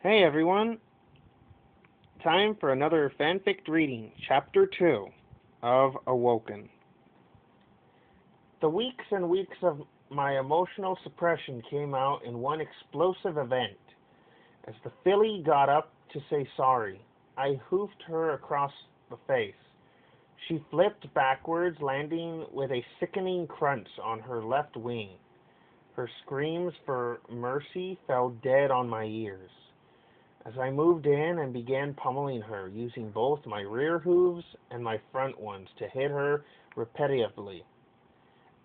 Hey everyone, time for another fanfic reading, Chapter 2 of Awoken. The weeks and weeks of my emotional suppression came out in one explosive event. As the filly got up to say sorry, I hoofed her across the face. She flipped backwards, landing with a sickening crunch on her left wing. Her screams for mercy fell dead on my ears. As I moved in and began pummeling her, using both my rear hooves and my front ones to hit her repetitively.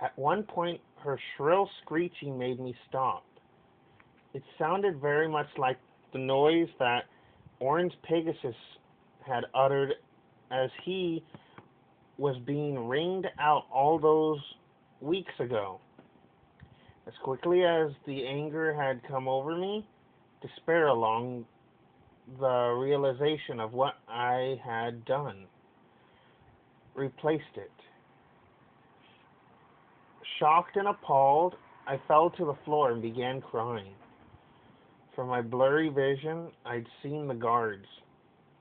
At one point, her shrill screeching made me stop. It sounded very much like the noise that Orange Pegasus had uttered as he was being ringed out all those weeks ago. As quickly as the anger had come over me, despair along the realization of what I had done replaced it. Shocked and appalled, I fell to the floor and began crying. From my blurry vision, I'd seen the guards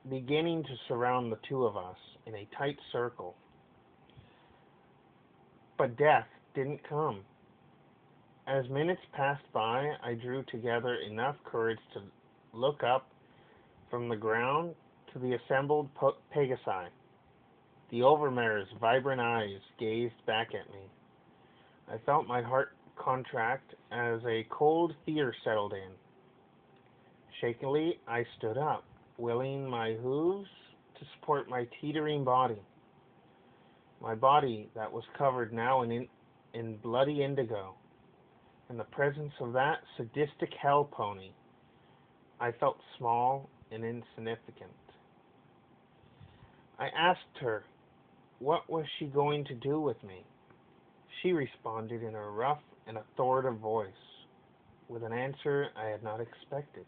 beginning to surround the two of us in a tight circle. But death didn't come. As minutes passed by, I drew together enough courage to look up from the ground to the assembled Pegasi. The overmare's vibrant eyes gazed back at me. I felt my heart contract as a cold fear settled in. Shakily, I stood up, willing my hooves to support my teetering body. My body that was covered now in bloody indigo. In the presence of that sadistic hell pony, I felt small and insignificant. I asked her what was she going to do with me. She responded in a rough and authoritative voice, with an answer I had not expected.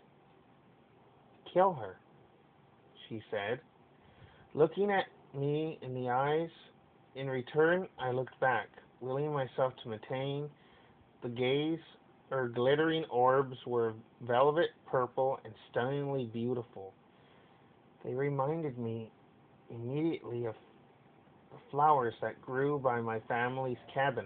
Kill her, she said, looking at me in the eyes. In return, I looked back, willing myself to maintain the gaze. Her glittering orbs were velvet purple and stunningly beautiful. They reminded me immediately of the flowers that grew by my family's cabin.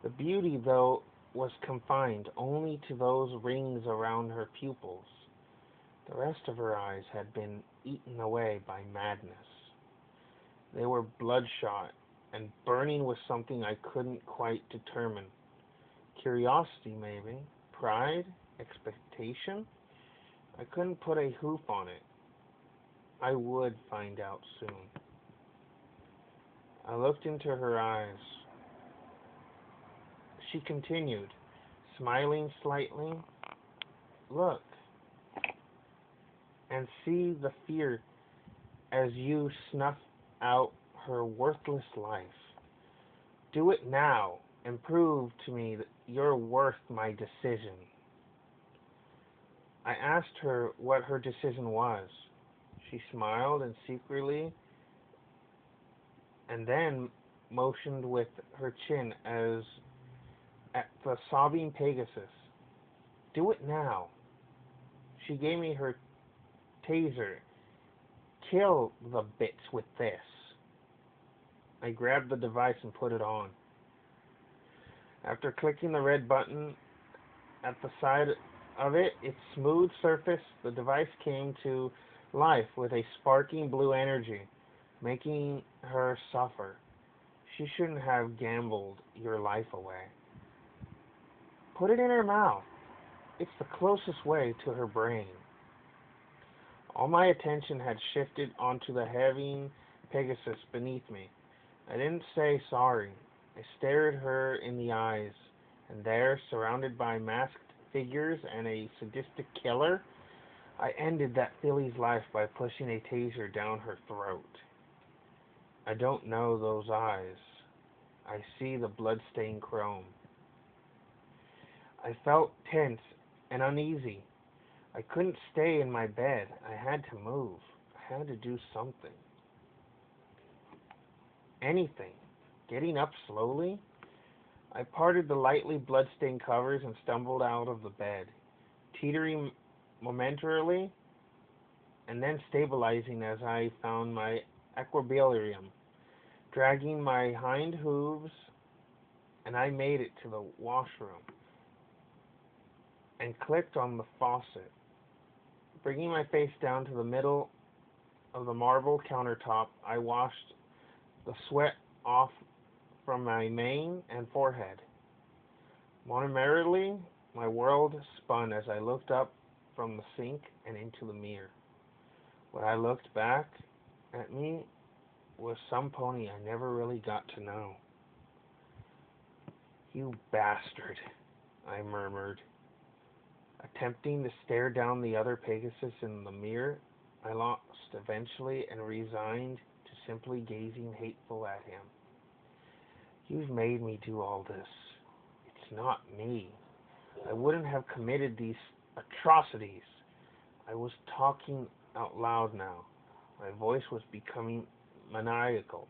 The beauty, though, was confined only to those rings around her pupils. The rest of her eyes had been eaten away by madness. They were bloodshot and burning with something I couldn't quite determine. Curiosity, maybe. Pride? Expectation? I couldn't put a hoof on it. I would find out soon. I looked into her eyes. She continued, smiling slightly. Look and see the fear as you snuff out her worthless life. Do it now and prove to me that you're worth my decision. I asked her what her decision was. She smiled and secretly and then motioned with her chin as at the sobbing Pegasus. Do it now. She gave me her taser. Kill the bits with this. I grabbed the device and put it on. After clicking the red button at the side of it, its smooth surface, the device came to life with a sparking blue energy, making her suffer. She shouldn't have gambled your life away. Put it in her mouth. It's the closest way to her brain. All my attention had shifted onto the heaving Pegasus beneath me. I didn't say sorry. I stared her in the eyes, and there, surrounded by masked figures and a sadistic killer, I ended that filly's life by pushing a taser down her throat. I don't know those eyes. I see the blood-stained chrome. I felt tense and uneasy. I couldn't stay in my bed. I had to move. I had to do something. Anything. Getting up slowly, I parted the lightly blood-stained covers and stumbled out of the bed, teetering momentarily and then stabilizing as I found my equilibrium, dragging my hind hooves, and I made it to the washroom and clicked on the faucet. Bringing my face down to the middle of the marble countertop, I washed the sweat off from my mane and forehead. Momentarily, my world spun as I looked up from the sink and into the mirror. When I looked back at me was some pony I never really got to know. "You bastard," I murmured. Attempting to stare down the other Pegasus in the mirror, I lost eventually and resigned to simply gazing hateful at him. "You've made me do all this. It's not me. I wouldn't have committed these atrocities." I was talking out loud now. My voice was becoming maniacal.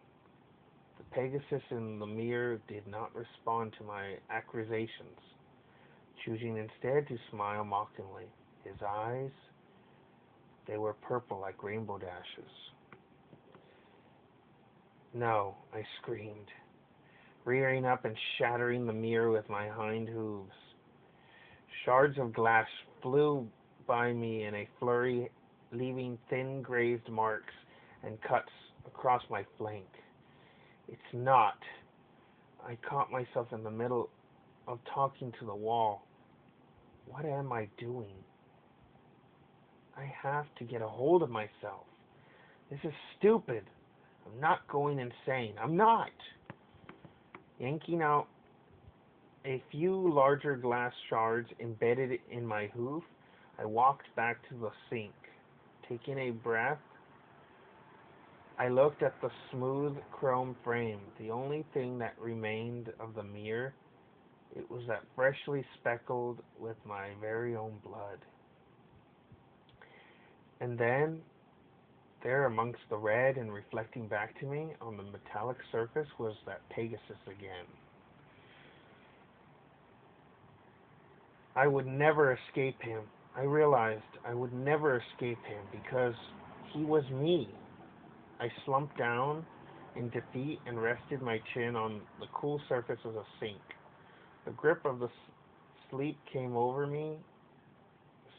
The Pegasus in the mirror did not respond to my accusations, choosing instead to smile mockingly. His eyes, they were purple like rainbow dashes. "No," I screamed, rearing up and shattering the mirror with my hind hooves. Shards of glass flew by me in a flurry, leaving thin grazed marks and cuts across my flank. "It's not." I caught myself in the middle of talking to the wall. What am I doing? I have to get a hold of myself. This is stupid. I'm not going insane. I'm not. Yanking out a few larger glass shards embedded in my hoof, I walked back to the sink. Taking a breath, I looked at the smooth chrome frame, the only thing that remained of the mirror. It was that freshly speckled with my very own blood. And then, there amongst the red and reflecting back to me on the metallic surface was that Pegasus again. I would never escape him. I realized I would never escape him because he was me. I slumped down in defeat and rested my chin on the cool surface of the sink. The grip of the sleep came over me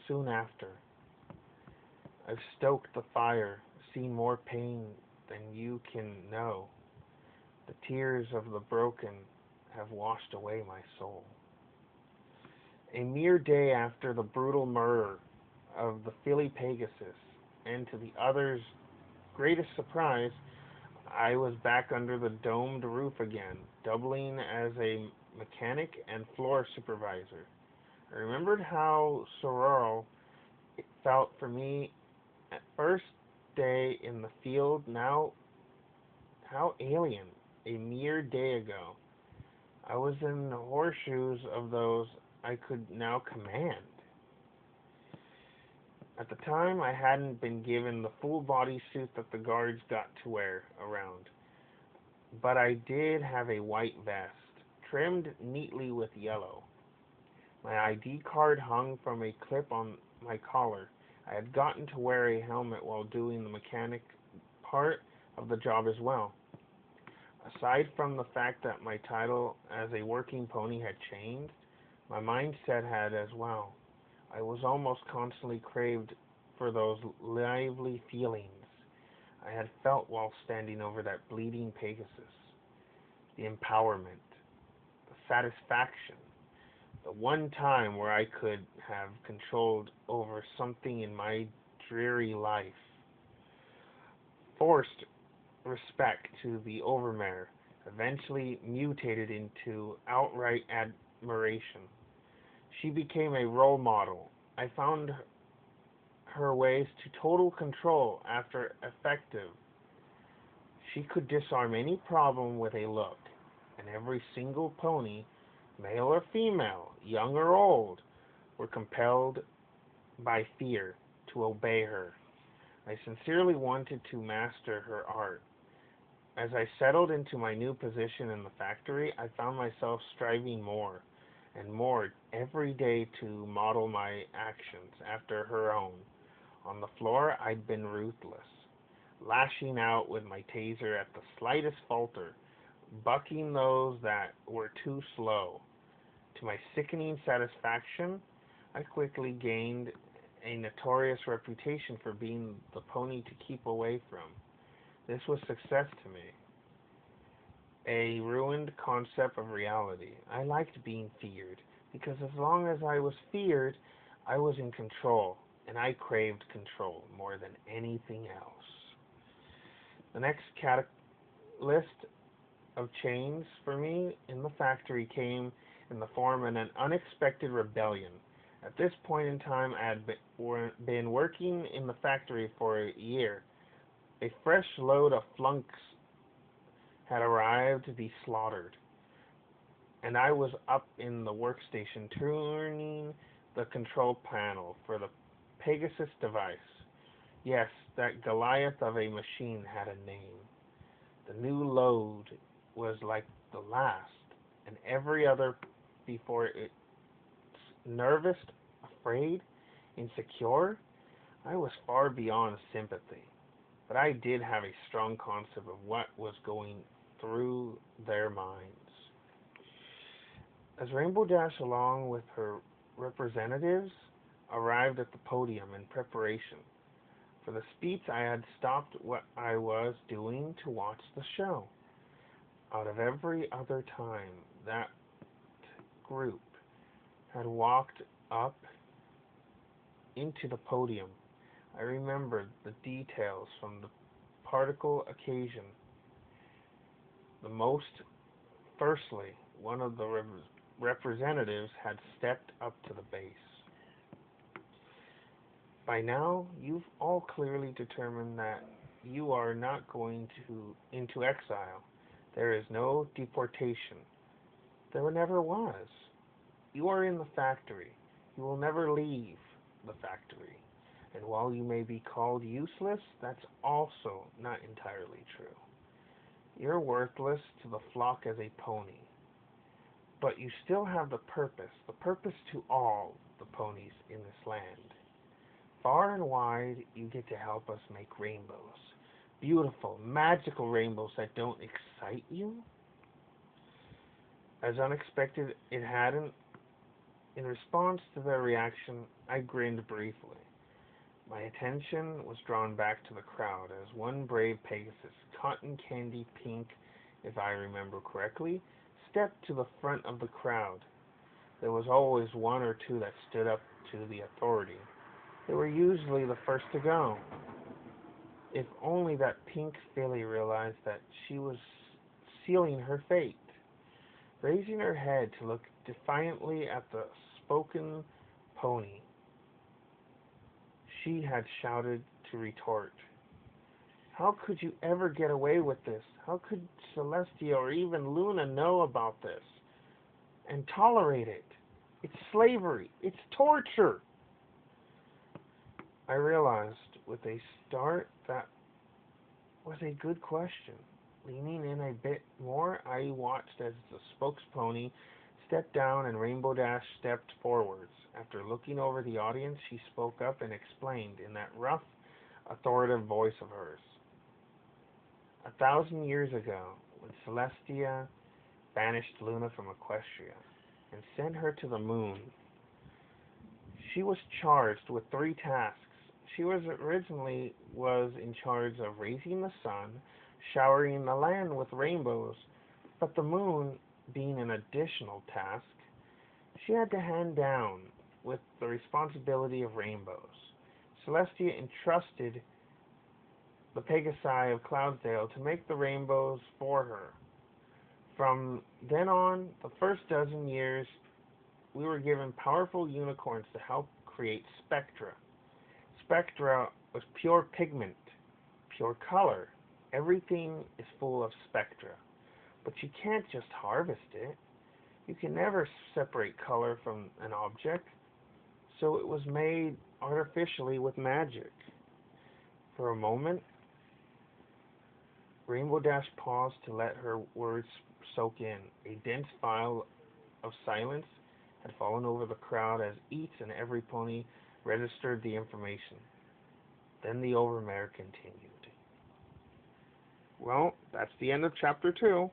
soon after. I've stoked the fire, seen more pain than you can know. The tears of the broken have washed away my soul. A mere day after the brutal murder of the filly Pegasus, and to the others' greatest surprise, I was back under the domed roof again, doubling as a mechanic and floor supervisor. I remembered how surreal it felt for me at first day in the field, now how alien. A mere day ago, I was in the horseshoes of those I could now command. At the time, I hadn't been given the full body suit that the guards got to wear around, but I did have a white vest, trimmed neatly with yellow. My ID card hung from a clip on my collar. I had gotten to wear a helmet while doing the mechanic part of the job as well. Aside from the fact that my title as a working pony had changed, my mindset had as well. I was almost constantly craved for those lively feelings I had felt while standing over that bleeding Pegasus. The empowerment, the satisfaction, the one time where I could have controlled over something in my dreary life. Forced respect to the overmare eventually mutated into outright admiration. She became a role model. I found her ways to total control after effective. She could disarm any problem with a look, and every single pony, male or female, young or old, were compelled by fear to obey her. I sincerely wanted to master her art. As I settled into my new position in the factory, I found myself striving more. and more every day to model my actions after her own. On the floor, I'd been ruthless, lashing out with my taser at the slightest falter, bucking those that were too slow. To my sickening satisfaction, I quickly gained a notorious reputation for being the pony to keep away from. This was success to me, a ruined concept of reality. I liked being feared, because as long as I was feared, I was in control, and I craved control more than anything else. The next catalyst of change for me in the factory came in the form of an unexpected rebellion. At this point in time, I had been working in the factory for a year. A fresh load of flunks had arrived to be slaughtered, and I was up in the workstation turning the control panel for the Pegasus device. Yes, that Goliath of a machine had a name. The new load was like the last, and every other before it. Nervous, afraid, insecure, I was far beyond sympathy, but I did have a strong concept of what was going through their minds. As Rainbow Dash, along with her representatives, arrived at the podium in preparation for the speech, I had stopped what I was doing to watch the show. Out of every other time, that group had walked up into the podium, I remembered the details from the particle occasion. The most firstly, one of the representatives had stepped up to the base. By now, you've all clearly determined that you are not going into exile. There is no deportation. There never was. You are in the factory. You will never leave the factory. And while you may be called useless, that's also not entirely true. You're worthless to the flock as a pony. But you still have the purpose to all the ponies in this land. Far and wide, you get to help us make rainbows. Beautiful, magical rainbows that don't excite you? As unexpected it hadn't, in response to their reaction, I grinned briefly. My attention was drawn back to the crowd as one brave Pegasus, cotton candy pink, if I remember correctly, stepped to the front of the crowd. There was always one or two that stood up to the authority. They were usually the first to go. If only that pink filly realized that she was sealing her fate. Raising her head to look defiantly at the spoken pony, she had shouted to retort. How could you ever get away with this? How could Celestia or even Luna know about this and tolerate it? It's slavery. It's torture. I realized with a start that was a good question. Leaning in a bit more, I watched as the spokespony stepped down and Rainbow Dash stepped forwards. After looking over the audience, she spoke up and explained in that rough, authoritative voice of hers. 1,000 years ago, when Celestia banished Luna from Equestria and sent her to the moon, she was charged with three tasks. She was originally in charge of raising the sun, showering the land with rainbows, but the moon being an additional task, she had to hand down with the responsibility of rainbows. Celestia entrusted the Pegasi of Cloudsdale to make the rainbows for her. From then on, the first dozen years, we were given powerful unicorns to help create spectra. Spectra was pure pigment, pure color. Everything is full of spectra. But you can't just harvest it. You can never separate color from an object. So it was made artificially with magic. For a moment, Rainbow Dash paused to let her words soak in. A dense file of silence had fallen over the crowd as each and every pony registered the information. Then the overmare continued. Well, that's the end of Chapter 2.